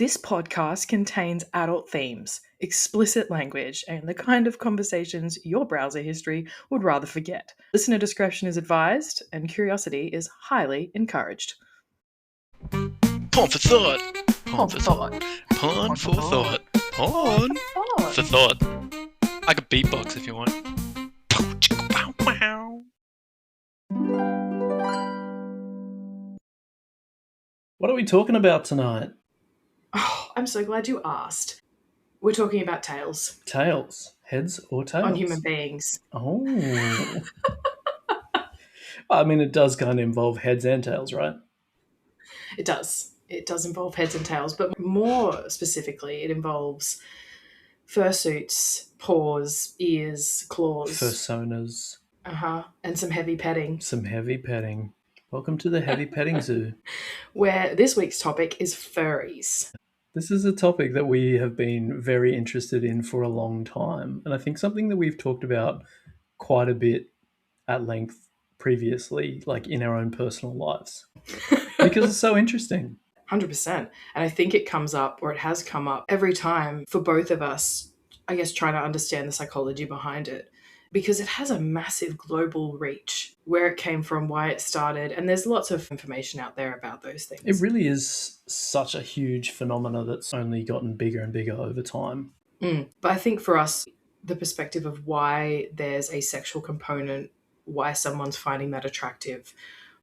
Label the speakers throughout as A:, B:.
A: This podcast contains adult themes, explicit language, and the kind of conversations your browser history would rather forget. Listener discretion is advised, and curiosity is highly encouraged.
B: Pawn for thought.
A: Pawn for thought.
B: Pawn for thought. Pawn for thought. I could beatbox if you want.
C: What are we talking about tonight?
A: Oh, I'm so glad you asked. We're talking about tails.
C: Tails. Heads or tails?
A: On human beings.
C: Oh. I mean, it does kind of involve heads and tails, right?
A: It does. It does involve heads and tails, but more specifically, it involves fursuits, paws, ears, claws.
C: Fursonas.
A: And some heavy petting.
C: Some heavy petting. Welcome to the Heavy Petting Zoo.
A: Where this week's topic is furries.
C: This is a topic that we have been very interested in for a long time, and I think something that we've talked about quite a bit at length previously, like in our own personal lives, because it's so interesting.
A: 100%. And I think it comes up, or it has come up every time for both of us, I guess, trying to understand the psychology behind it, because it has a massive global reach, where it came from, why it started, and there's lots of information out there about those things.
C: It really is such a huge phenomena that's only gotten bigger and bigger over time.
A: But I think for us, the perspective of why there's a sexual component, why someone's finding that attractive,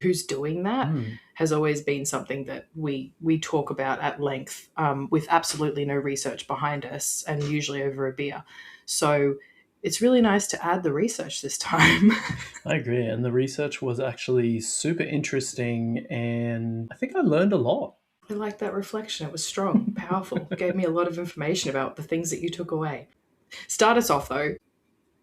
A: who's doing that, has always been something that we talk about at length, with absolutely no research behind us, and usually over a beer. So it's really nice to add the research this time.
C: I agree. And the research was actually super interesting, and I think I learned a lot.
A: I like that reflection. It was strong, powerful. It gave me a lot of information about the things that you took away. Start us off, though.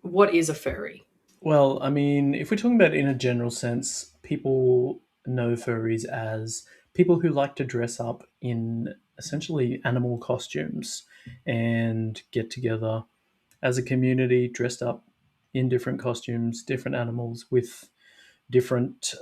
A: What is a furry?
C: Well, I mean, if we're talking about it in a general sense, people know furries as people who like to dress up in essentially animal costumes and get together as a community dressed up in different costumes, different animals with different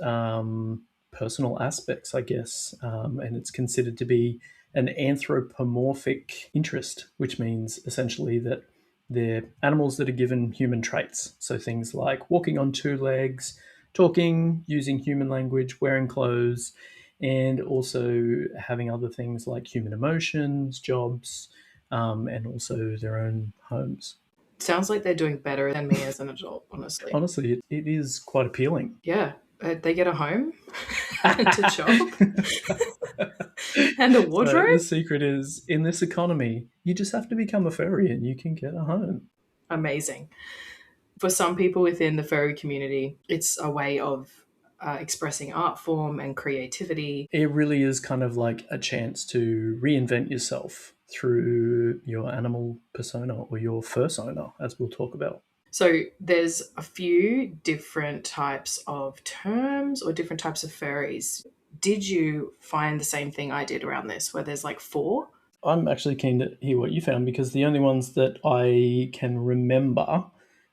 C: personal aspects, I guess. And it's considered to be an anthropomorphic interest, which means essentially that they're animals that are given human traits. So things like walking on two legs, talking, using human language, wearing clothes, and also having other things like human emotions, jobs, and also their own homes.
A: Sounds like they're doing better than me as an adult, honestly.
C: Honestly, it is quite appealing.
A: Yeah. They get a home and a job and a wardrobe.
C: So the secret is, in this economy, you just have to become a furry and you can get a home.
A: Amazing. For some people within the furry community, it's a way of expressing art form and creativity.
C: It really is kind of like a chance to reinvent yourself through your animal persona or your fursona, as we'll talk about.
A: So there's a few different types of terms or different types of furries. Did you find the same thing I did around this, where there's like 4?
C: I'm actually keen to hear what you found, because the only ones that I can remember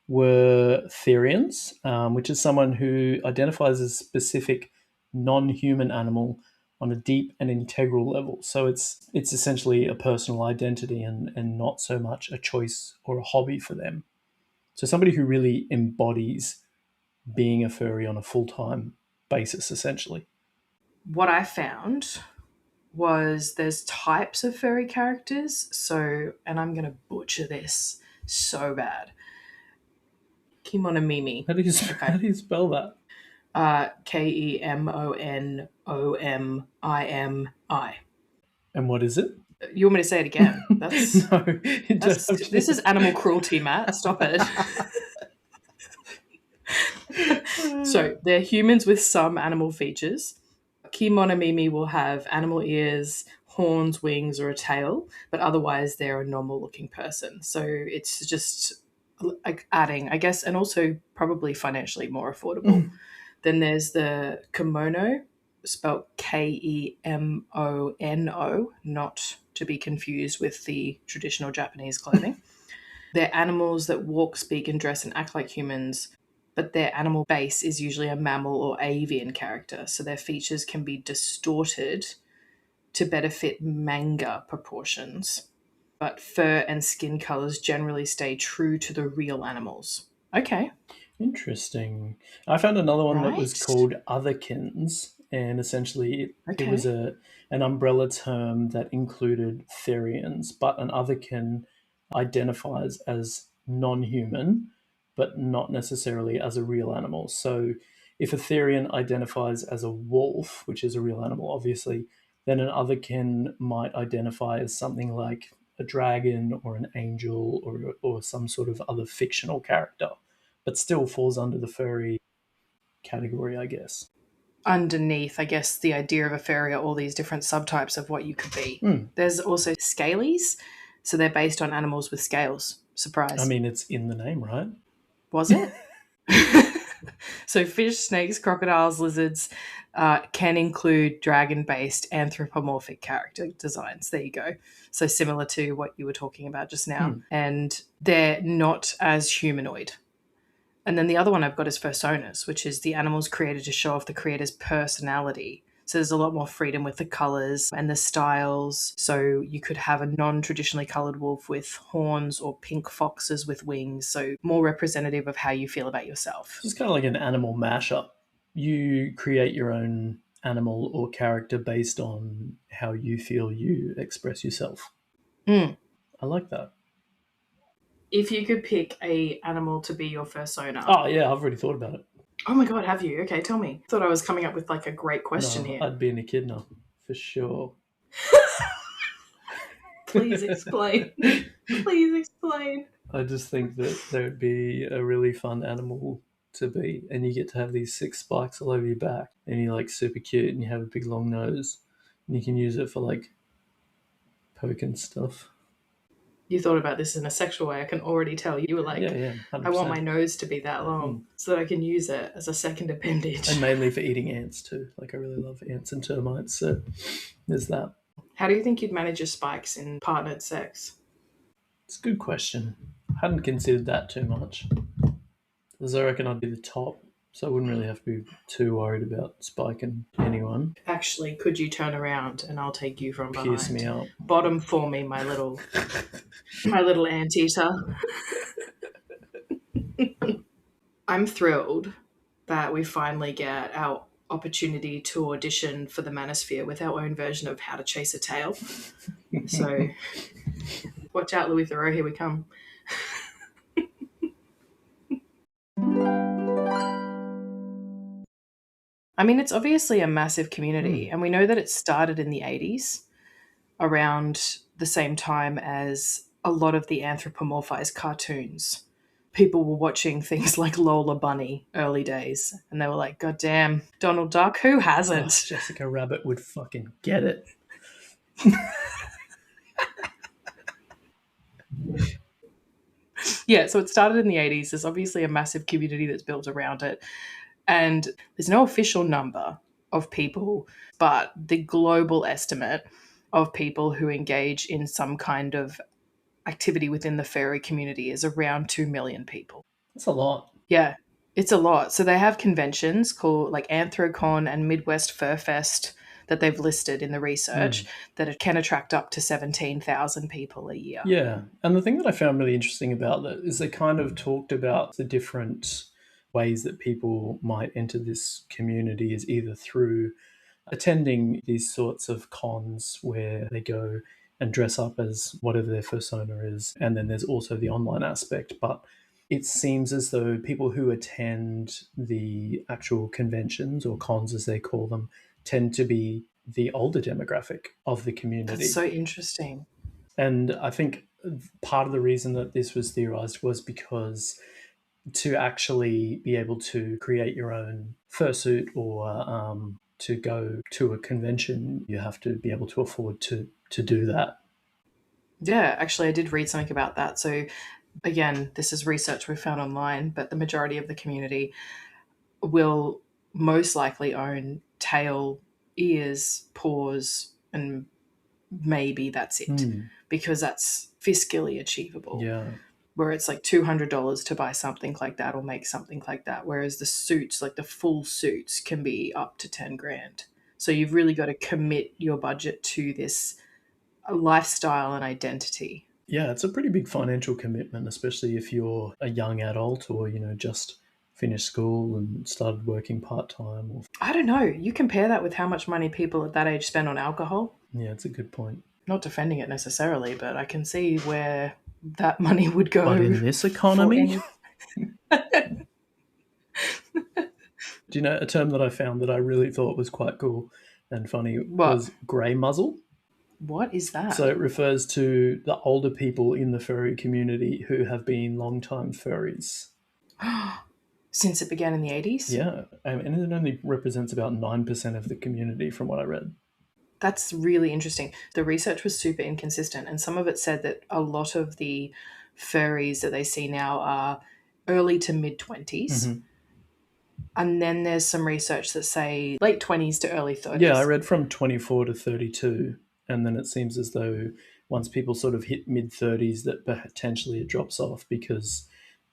C: were Therians, which is someone who identifies as a specific non-human animal on a deep and integral level. So it's essentially a personal identity and not so much a choice or a hobby for them. So somebody who really embodies being a furry on a full-time basis, essentially.
A: What I found was there's types of furry characters. So, and I'm going to butcher this so bad. Kemonomimi.
C: How do you spell that?
A: Kemonomimi.
C: And what is it?
A: You want me to say it again? That's
C: No.
A: this is animal cruelty, Matt. Stop it. So they're humans with some animal features. Kemonomimi will have animal ears, horns, wings, or a tail, but otherwise they're a normal-looking person. So it's just like adding, I guess, and also probably financially more affordable. Then there's the kimono, spelled Kemono, not to be confused with the traditional Japanese clothing. They're animals that walk, speak, and dress and act like humans, but their animal base is usually a mammal or avian character, so their features can be distorted to better fit manga proportions. But fur and skin colors generally stay true to the real animals. Okay.
C: Interesting. I found another one that was
A: Right.
C: called Otherkins, and essentially it was
A: Okay.
C: an umbrella term that included Therians, but an Otherkin identifies as non-human, but not necessarily as a real animal. So if a Therian identifies as a wolf, which is a real animal, obviously, then an Otherkin might identify as something like a dragon or an angel or some sort of other fictional character, but still falls under the furry category, I guess.
A: Underneath, I guess, the idea of a furry are all these different subtypes of what you could be. There's also scalies. So they're based on animals with scales.
C: I
A: Surprise.
C: mean, it's in the name, right?
A: Was it? So fish, snakes, crocodiles, lizards can include dragon-based anthropomorphic character designs. There you go. So similar to what you were talking about just now. And they're not as humanoid. And then the other one I've got is personas, which is the animals created to show off the creator's personality. So there's a lot more freedom with the colors and the styles. So you could have a non-traditionally colored wolf with horns or pink foxes with wings. So more representative of how you feel about yourself.
C: It's kind of like an animal mashup. You create your own animal or character based on how you feel you express yourself. I like that.
A: If you could pick a animal to be your persona.
C: Oh, yeah, I've already thought about it.
A: Oh my God, have you? Okay, tell me. Thought I was coming up with like a great question here.
C: I'd be an echidna, for sure.
A: Please explain. Please explain.
C: I just think that there'd be a really fun animal to be, and you get to have these 6 spikes all over your back, and you're like super cute, and you have a big long nose, and you can use it for like poking stuff.
A: You thought about this in a sexual way. I can already tell. You were like,
C: Yeah, 100%.
A: I want my nose to be that long so that I can use it as a second appendage.
C: And mainly for eating ants too. Like I really love ants and termites, so there's that.
A: How do you think you'd manage your spikes in partnered sex?
C: It's a good question. I hadn't considered that too much. Because I reckon I'd be the top, so I wouldn't really have to be too worried about spiking anyone.
A: Actually, could you turn around and I'll take you from behind?
C: Pierce me out.
A: Bottom for me, my little anteater. I'm thrilled that we finally get our opportunity to audition for the Manosphere with our own version of How to Chase a Tail. So watch out, Louis Theroux, here we come. I mean, it's obviously a massive community, and we know that it started in the 80s, around the same time as a lot of the anthropomorphized cartoons. People were watching things like Lola Bunny early days, and they were like, God damn, Donald Duck, who hasn't?
C: Oh, Jessica Rabbit would fucking get it.
A: Yeah, so it started in the 80s. There's obviously a massive community that's built around it. And there's no official number of people, but the global estimate of people who engage in some kind of activity within the furry community is around 2 million people.
C: That's a lot.
A: Yeah, it's a lot. So they have conventions called like Anthrocon and Midwest Fur Fest that they've listed in the research that it can attract up to 17,000 people a year.
C: Yeah, and the thing that I found really interesting about that is they kind of talked about the different ways that people might enter this community is either through attending these sorts of cons where they go and dress up as whatever their persona is, and then there's also the online aspect. But it seems as though people who attend the actual conventions or cons as they call them tend to be the older demographic of the community.
A: That's so interesting.
C: And I think part of the reason that this was theorized was because to actually be able to create your own fursuit or to go to a convention, you have to be able to afford to do that.
A: Yeah, actually, I did read something about that. So again, this is research we found online, but the majority of the community will most likely own tail, ears, paws, and maybe that's it, because that's fiscally achievable.
C: Yeah.
A: Where it's like $200 to buy something like that or make something like that. Whereas the suits, like the full suits, can be up to 10 grand. So you've really got to commit your budget to this lifestyle and identity.
C: Yeah, it's a pretty big financial commitment, especially if you're a young adult or, just finished school and started working part-time.
A: I don't know. You compare that with how much money people at that age spend on alcohol.
C: Yeah, it's a good point.
A: Not defending it necessarily, but I can see where that money would go.
C: But in this economy... Do you know a term that I found that I really thought was quite cool and funny was grey muzzle?
A: What is that?
C: So it refers to the older people in the furry community who have been long-time furries.
A: Since it began in the 80s?
C: Yeah, and it only represents about 9% of the community from what I read.
A: That's really interesting. The research was super inconsistent, and some of it said that a lot of the furries that they see now are early to mid-20s. Mm-hmm. And then there's some research that say late 20s to early 30s.
C: Yeah, I read from 24 to 32, and then it seems as though once people sort of hit mid-30s that potentially it drops off because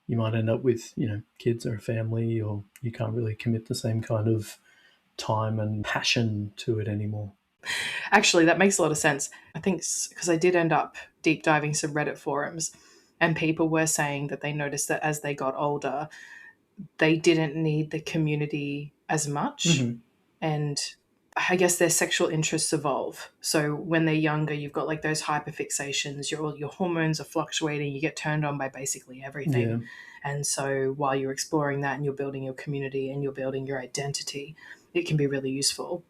C: you might end up with, kids or a family, or you can't really commit the same kind of time and passion to it anymore.
A: Actually, that makes a lot of sense. I think because I did end up deep diving some Reddit forums, and people were saying that they noticed that as they got older, they didn't need the community as much. Mm-hmm. And I guess their sexual interests evolve. So when they're younger, you've got like those hyperfixations, your hormones are fluctuating, you get turned on by basically everything. Yeah. And so while you're exploring that and you're building your community and you're building your identity, it can be really useful.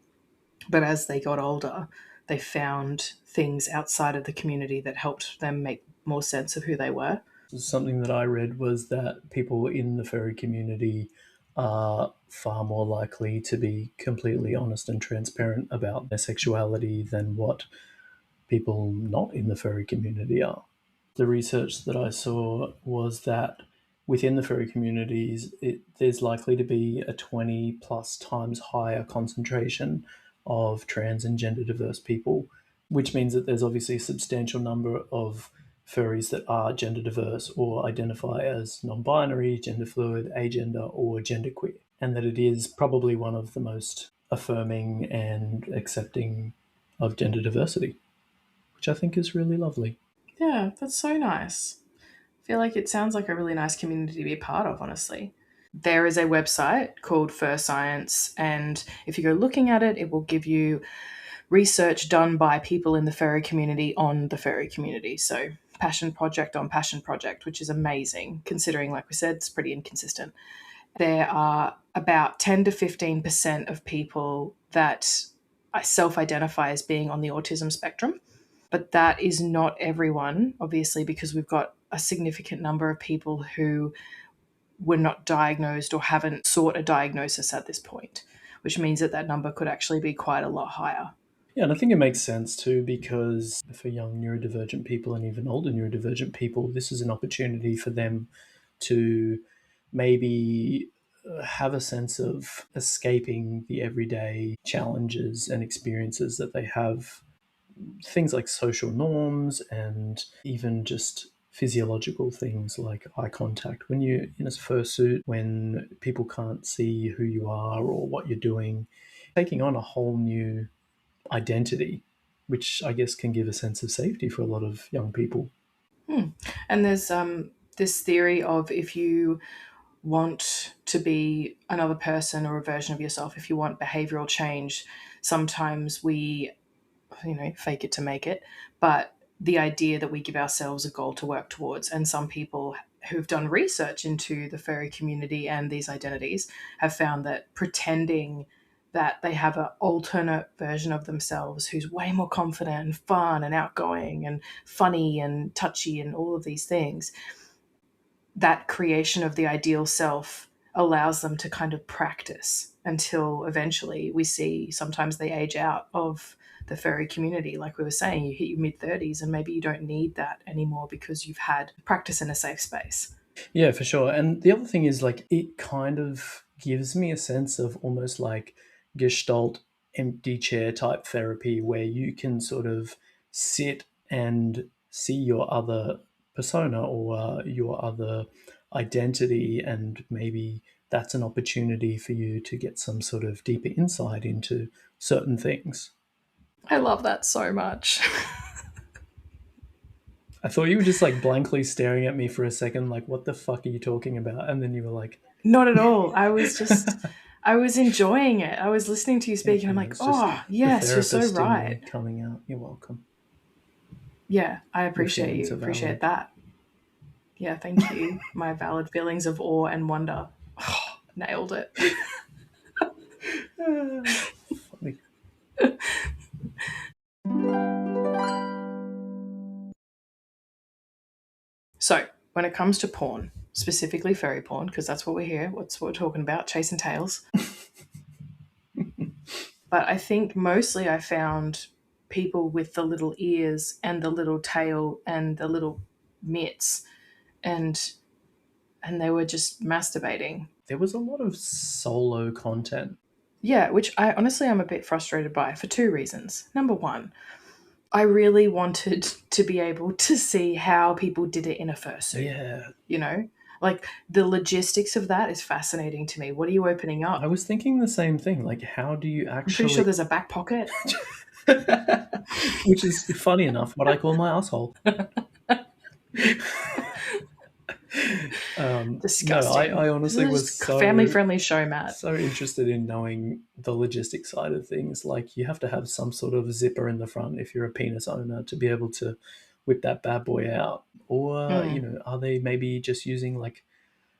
A: But as they got older, they found things outside of the community that helped them make more sense of who they were.
C: Something that I read was that people in the furry community are far more likely to be completely honest and transparent about their sexuality than what people not in the furry community are. The research that I saw was that within the furry communities, there's likely to be a 20 plus times higher concentration of trans and gender diverse people, which means that there's obviously a substantial number of furries that are gender diverse or identify as non-binary, gender fluid, agender, or genderqueer, and that it is probably one of the most affirming and accepting of gender diversity, which I think is really lovely.
A: Yeah, that's so nice. I feel like it sounds like a really nice community to be a part of, honestly. There is a website called Fur Science, and if you go looking at it, it will give you research done by people in the furry community on the furry community. So passion project on passion project, which is amazing, considering, like we said, it's pretty inconsistent. There are about 10 to 15% of people that self-identify as being on the autism spectrum, but that is not everyone, obviously, because we've got a significant number of people who were not diagnosed or haven't sought a diagnosis at this point, which means that number could actually be quite a lot higher.
C: Yeah, and I think it makes sense too, because for young neurodivergent people and even older neurodivergent people, this is an opportunity for them to maybe have a sense of escaping the everyday challenges and experiences that they have. Things like social norms and even just physiological things like eye contact. When you're in a fursuit, when people can't see who you are or what you're doing, taking on a whole new identity, which I guess can give a sense of safety for a lot of young people.
A: And there's this theory of if you want to be another person or a version of yourself, if you want behavioral change, sometimes we, fake it to make it, but the idea that we give ourselves a goal to work towards. And some people who've done research into the furry community and these identities have found that pretending that they have an alternate version of themselves who's way more confident and fun and outgoing and funny and touchy and all of these things, that creation of the ideal self allows them to kind of practice until eventually we see sometimes they age out of the furry community. Like we were saying, you hit your mid-30s and maybe you don't need that anymore because you've had practice in a safe space.
C: Yeah, for sure. And the other thing is, like, it kind of gives me a sense of almost like Gestalt empty chair type therapy, where you can sort of sit and see your other persona or your other identity and maybe that's an opportunity for you to get some sort of deeper insight into certain things.
A: I love that so much.
C: I thought you were just like blankly staring at me for a second, like, what the fuck are you talking about? And then you were like,
A: not at all. I was enjoying it. I was listening to you speak and I'm like,
C: it's just
A: oh,
C: the
A: yes, you're so
C: therapist in me
A: right.
C: coming out. You're welcome.
A: Yeah, I
C: Your
A: appreciate
C: feelings
A: you.
C: are
A: Appreciate
C: valid.
A: that. Yeah, thank you. My valid feelings of awe and wonder. Oh, nailed it.
C: Funny.
A: So, when it comes to porn, specifically furry porn, because that's what we're here, what's what we're talking about, chasing tails. But I think mostly I found people with the little ears and the little tail and the little mitts, and they were just masturbating.
C: There was a lot of solo content.
A: Yeah, which I honestly am a bit frustrated by for two reasons. Number one, I really wanted to be able to see how people did it in a fursuit.
C: Yeah.
A: You know? Like, the logistics of that is fascinating to me. What are you opening up?
C: I was thinking the same thing. Like, how do you actually...
A: I'm pretty sure there's a back pocket.
C: Which is funny enough what I call my asshole.
A: Disgusting.
C: No, I honestly was so
A: family-friendly show, Matt.
C: So interested in knowing the logistic side of things. Like, you have to have some sort of zipper in the front if you're a penis owner to be able to whip that bad boy out. Or, you know, are they maybe just using like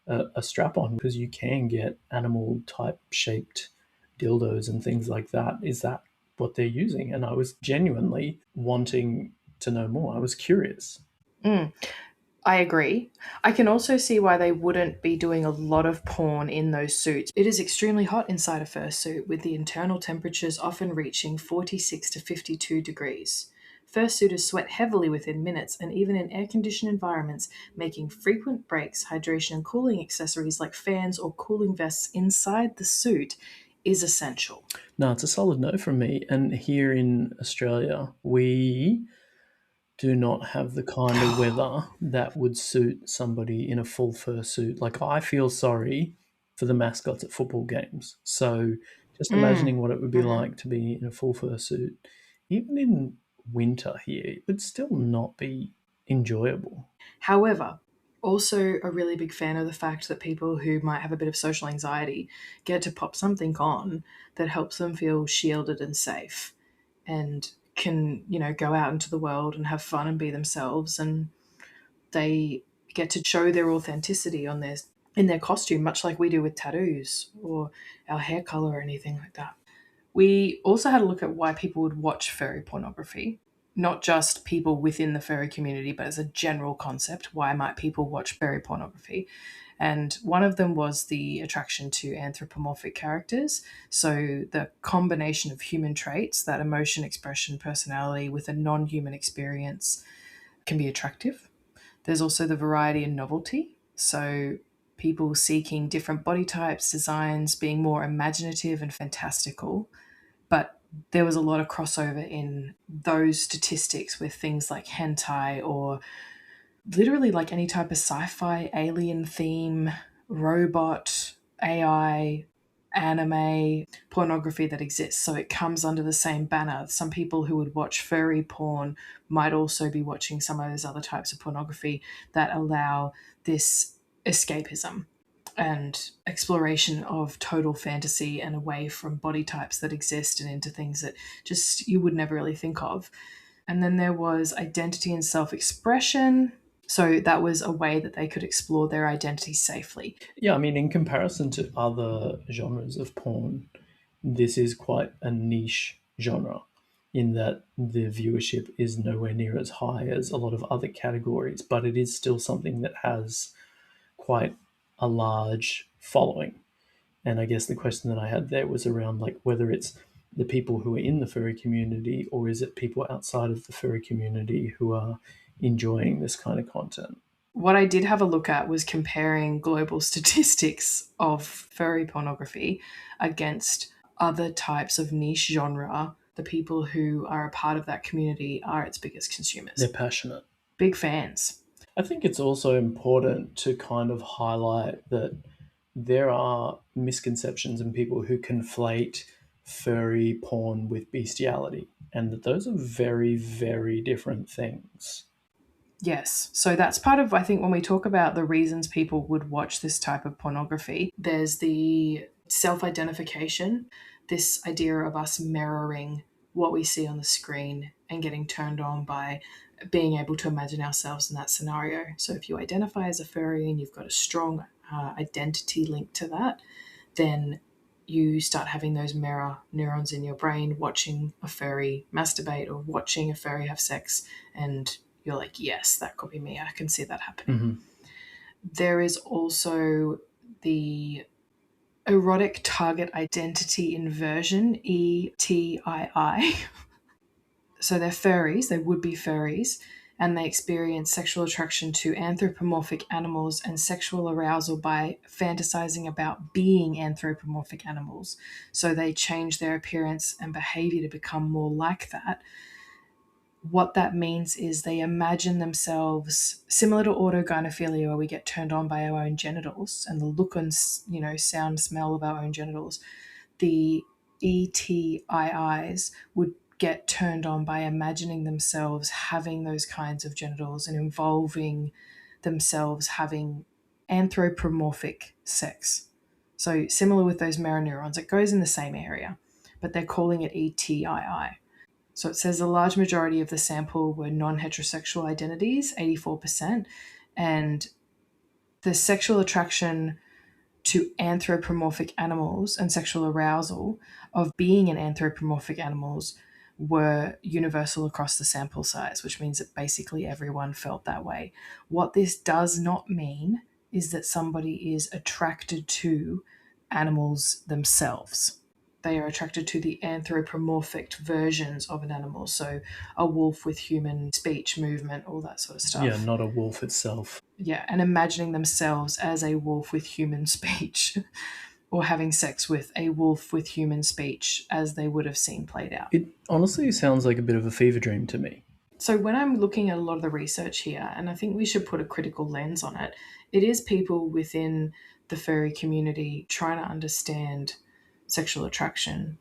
C: a strap on? Because you can get animal type shaped dildos and things like that. Is that what they're using? And I was genuinely wanting to know more. I was curious.
A: I agree. I can also see why they wouldn't be doing a lot of porn in those suits. It is extremely hot inside a fursuit, with the internal temperatures often reaching 46 to 52 degrees. Fursuiters sweat heavily within minutes, and even in air-conditioned environments, making frequent breaks, hydration and cooling accessories like fans or cooling vests inside the suit is essential.
C: No, it's a solid no from me. And here in Australia, we do not have the kind of weather that would suit somebody in a full fursuit. Like, I feel sorry for the mascots at football games. So just imagining what it would be like to be in a full fursuit, even in winter here, it would still not be enjoyable.
A: However, also a really big fan of the fact that people who might have a bit of social anxiety get to pop something on that helps them feel shielded and safe and can, you know, go out into the world and have fun and be themselves, and they get to show their authenticity on their in their costume, much like we do with tattoos or our hair color or anything like that. We also had a look at why people would watch furry pornography, not just people within the furry community, but as a general concept. Why might people watch furry pornography? And one of them was the attraction to anthropomorphic characters. So the combination of human traits, that emotion, expression, personality with a non-human experience can be attractive. There's also the variety and novelty. So people seeking different body types, designs, being more imaginative and fantastical. But there was a lot of crossover in those statistics with things like hentai or literally like any type of sci-fi, alien theme, robot, AI, anime, pornography that exists. So it comes under the same banner. Some people who would watch furry porn might also be watching some of those other types of pornography that allow this escapism and exploration of total fantasy and away from body types that exist and into things that just you would never really think of. And then there was identity and self-expression. So that was a way that they could explore their identity safely.
C: Yeah, I mean, in comparison to other genres of porn, this is quite a niche genre in that the viewership is nowhere near as high as a lot of other categories, but it is still something that has quite a large following. And I guess the question that I had there was around like whether it's the people who are in the furry community or is it people outside of the furry community who are enjoying this kind of content.
A: What I did have a look at was comparing global statistics of furry pornography against other types of niche genre. The people who are a part of that community are its biggest consumers.
C: They're passionate.
A: Big fans.
C: I think it's also important to kind of highlight that there are misconceptions in people who conflate furry porn with bestiality, and that those are very, very different things.
A: Yes. So that's part of, I think, when we talk about the reasons people would watch this type of pornography, there's the self-identification, this idea of us mirroring what we see on the screen and getting turned on by being able to imagine ourselves in that scenario. So if you identify as a furry and you've got a strong identity linked to that, then you start having those mirror neurons in your brain watching a furry masturbate or watching a furry have sex, and you're like, yes, that could be me. I can see that happening.
C: Mm-hmm.
A: There is also the erotic target identity inversion, ETII. So they're furries, they would be furries, and they experience sexual attraction to anthropomorphic animals and sexual arousal by fantasizing about being anthropomorphic animals. So they change their appearance and behavior to become more like that. What that means is they imagine themselves similar to autogynephilia, where we get turned on by our own genitals and the look and, sound, smell of our own genitals. The ETIIs would get turned on by imagining themselves having those kinds of genitals and involving themselves having anthropomorphic sex. So similar with those mirror neurons, it goes in the same area, but they're calling it ETII. So it says a large majority of the sample were non-heterosexual identities, 84%, and the sexual attraction to anthropomorphic animals and sexual arousal of being in anthropomorphic animals were universal across the sample size, which means that basically everyone felt that way. What this does not mean is that somebody is attracted to animals themselves. They are attracted to the anthropomorphic versions of an animal. So a wolf with human speech, movement, all that sort of stuff.
C: Yeah, not a wolf itself.
A: Yeah, and imagining themselves as a wolf with human speech or having sex with a wolf with human speech as they would have seen played out.
C: It honestly sounds like a bit of a fever dream to me.
A: So when I'm looking at a lot of the research here, and I think we should put a critical lens on it, it is people within the furry community trying to understand sexual attraction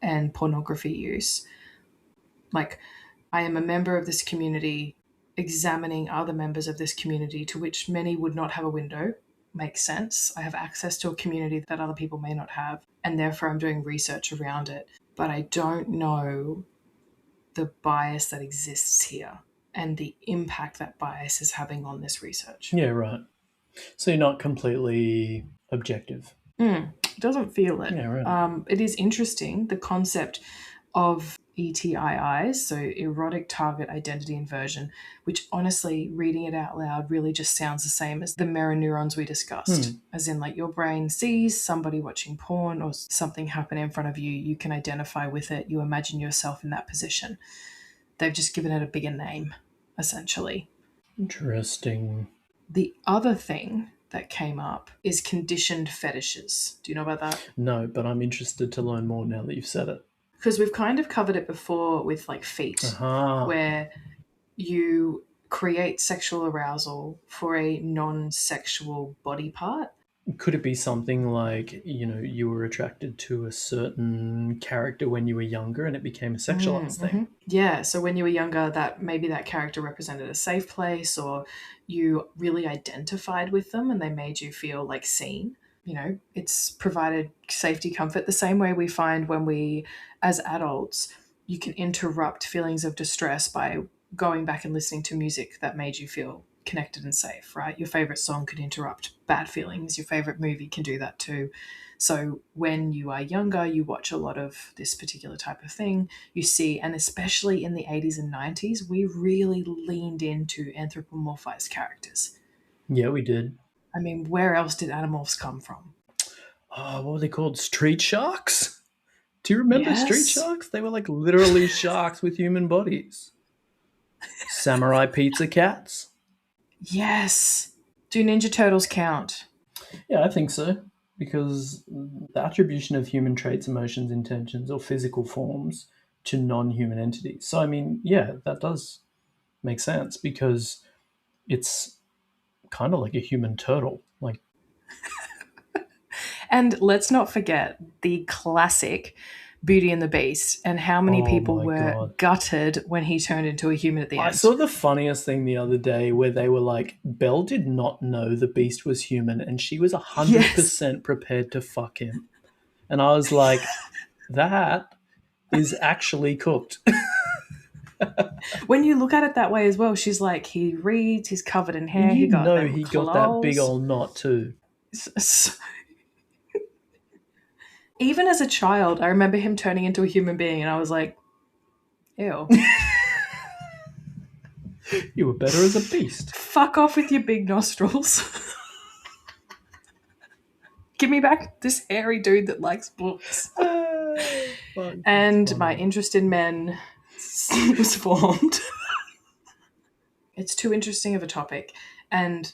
A: and pornography use. Like, I am a member of this community examining other members of this community, to which many would not have a window. Makes sense. I have access to a community that other people may not have, and therefore I'm doing research around it. But I don't know the bias that exists here and the impact that bias is having on this research.
C: Yeah, right. So you're not completely objective.
A: It doesn't feel it.
C: Yeah, right.
A: It is interesting, the concept of ETIIs, so erotic target identity inversion, which honestly, reading it out loud really just sounds the same as the mirror neurons we discussed. As in, like, your brain sees somebody watching porn or something happen in front of you, you can identify with it, you imagine yourself in that position. They've just given it a bigger name, essentially.
C: Interesting.
A: The other thing that came up is conditioned fetishes. Do you know about that?
C: No, but I'm interested to learn more now that you've said it.
A: Because we've kind of covered it before with like feet, where you create sexual arousal for a non-sexual body part.
C: Could it be something like, you were attracted to a certain character when you were younger and it became a sexualized thing?
A: Yeah, so when you were younger, that maybe that character represented a safe place, or you really identified with them and they made you feel like seen. It's provided safety, comfort, the same way we find when we, as adults, you can interrupt feelings of distress by going back and listening to music that made you feel connected and safe, right? Your favorite song could interrupt bad feelings. Your favorite movie can do that too. So when you are younger, you watch a lot of this particular type of thing. You see, and especially in the 80s and 90s, we really leaned into anthropomorphized characters.
C: Yeah, we did.
A: I mean, where else did animals come from?
C: What were they called? Street sharks? Do you remember street sharks? They were like literally sharks with human bodies. Samurai pizza cats?
A: Yes. Do Ninja Turtles count?
C: Yeah, I think so. Because the attribution of human traits, emotions, intentions, or physical forms to non-human entities. So, I mean, yeah, that does make sense because it's kind of like a human turtle. Like,
A: And let's not forget the classic Beauty and the Beast and how many people were gutted when he turned into a human at the end.
C: I saw the funniest thing the other day where they were like, Belle did not know the Beast was human and she was 100% prepared to fuck him. And I was like, that is actually cooked.
A: When you look at it that way as well, she's like, he reads, he's covered in hair, he got
C: that big old knot too.
A: Even as a child, I remember him turning into a human being and I was like, ew.
C: You were better as a beast.
A: Fuck off with your big nostrils. Give me back this hairy dude that likes books. And my interest in men was formed. It's too interesting of a topic and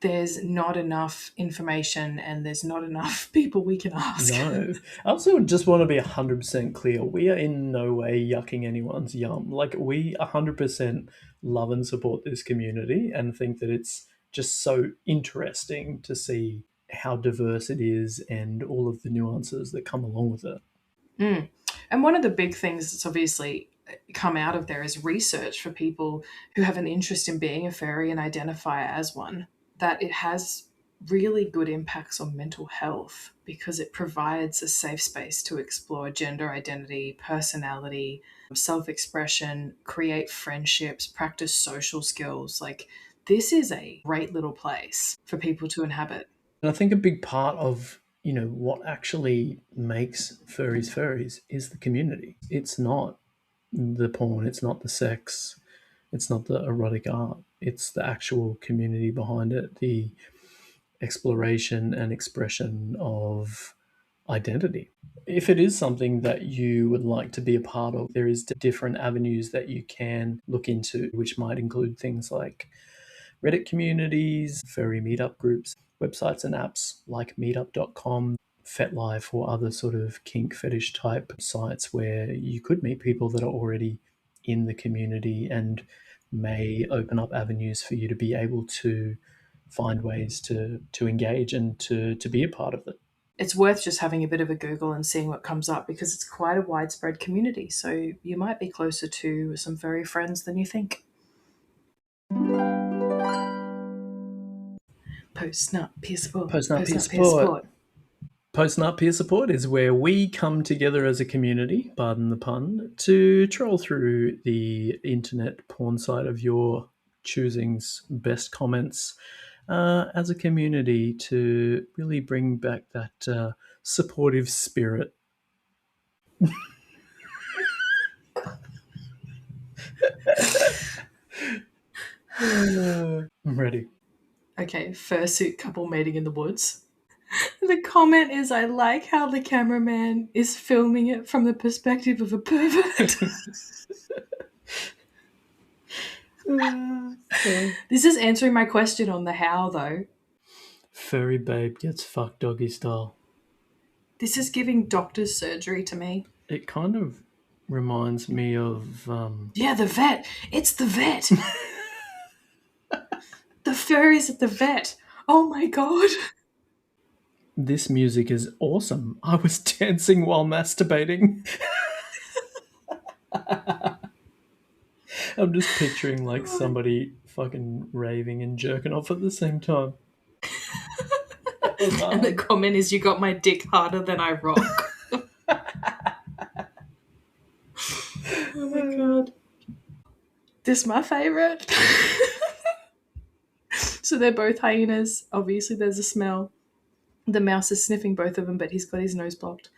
A: there's not enough information and there's not enough people we can ask.
C: No. I also just want to be 100% clear. We are in no way yucking anyone's yum. Like, we 100% love and support this community and think that it's just so interesting to see how diverse it is and all of the nuances that come along with it.
A: And one of the big things that's obviously come out of there is research for people who have an interest in being a furry and identify as one, that it has really good impacts on mental health because it provides a safe space to explore gender identity, personality, self-expression, create friendships, practice social skills. Like, this is a great little place for people to inhabit.
C: And I think a big part of, what actually makes furries is the community. It's not the porn, it's not the sex, it's not the erotic art. It's the actual community behind it, the exploration and expression of identity. If it is something that you would like to be a part of, there is different avenues that you can look into, which might include things like Reddit communities, furry meetup groups, websites and apps like meetup.com, FetLife, or other sort of kink fetish type sites where you could meet people that are already in the community and may open up avenues for you to be able to find ways to engage and to be a part of it.
A: It's worth just having a bit of a Google and seeing what comes up because it's quite a widespread community. So you might be closer to some furry friends than you think. Post-nut peer support.
C: Post-nut peer support. Post-nut peer support is where we come together as a community, pardon the pun, to troll through the internet porn site of your choosing's best comments as a community to really bring back that supportive spirit. I'm ready.
A: Okay, fursuit couple mating in the woods. The comment is, I like how the cameraman is filming it from the perspective of a pervert. This is answering my question on the how, though.
C: Furry babe gets fucked doggy style.
A: This is giving doctor's surgery to me.
C: It kind of reminds me of...
A: Yeah, the vet. It's the vet. The furries at the vet. Oh, my God.
C: This music is awesome. I was dancing while masturbating. I'm just picturing like somebody fucking raving and jerking off at the same time.
A: And the comment is, you got my dick harder than I rock. Oh my God. This is my favourite. So they're both hyenas. Obviously there's a smell. The mouse is sniffing both of them, but he's got his nose blocked.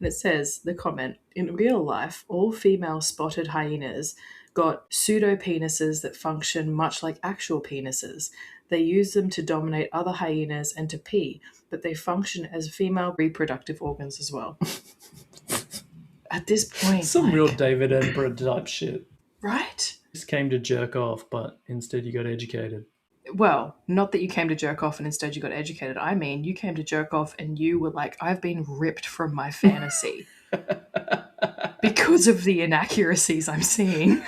A: And it says, the comment, in real life, all female spotted hyenas got pseudo-penises that function much like actual penises. They use them to dominate other hyenas and to pee, but they function as female reproductive organs as well. At this point,
C: some real David Attenborough type shit.
A: Right?
C: Just came to jerk off, but instead you got educated.
A: Well, not that you came to jerk off and instead you got educated. I mean, you came to jerk off and you were like, I've been ripped from my fantasy because of the inaccuracies I'm seeing.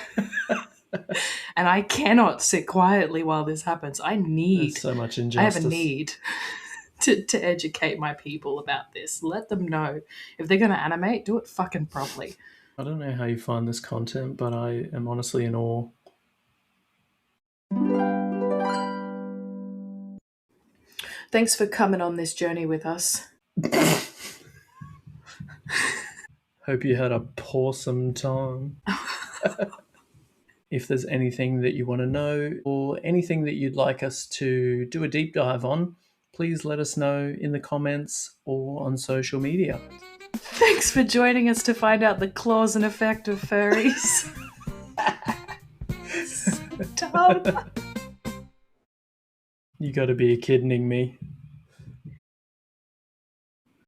A: And I cannot sit quietly while this happens.
C: There's so much injustice.
A: I have a need. to educate my people about this. Let them know. If they're going to animate, do it fucking properly.
C: I don't know how you find this content, but I am honestly in awe.
A: Thanks for coming on this journey with us.
C: Hope you had a pawsome time. If there's anything that you want to know or anything that you'd like us to do a deep dive on, please let us know in the comments or on social media.
A: Thanks for joining us to find out the cause and effect of furries. Dumb.
C: You gotta be kidding me.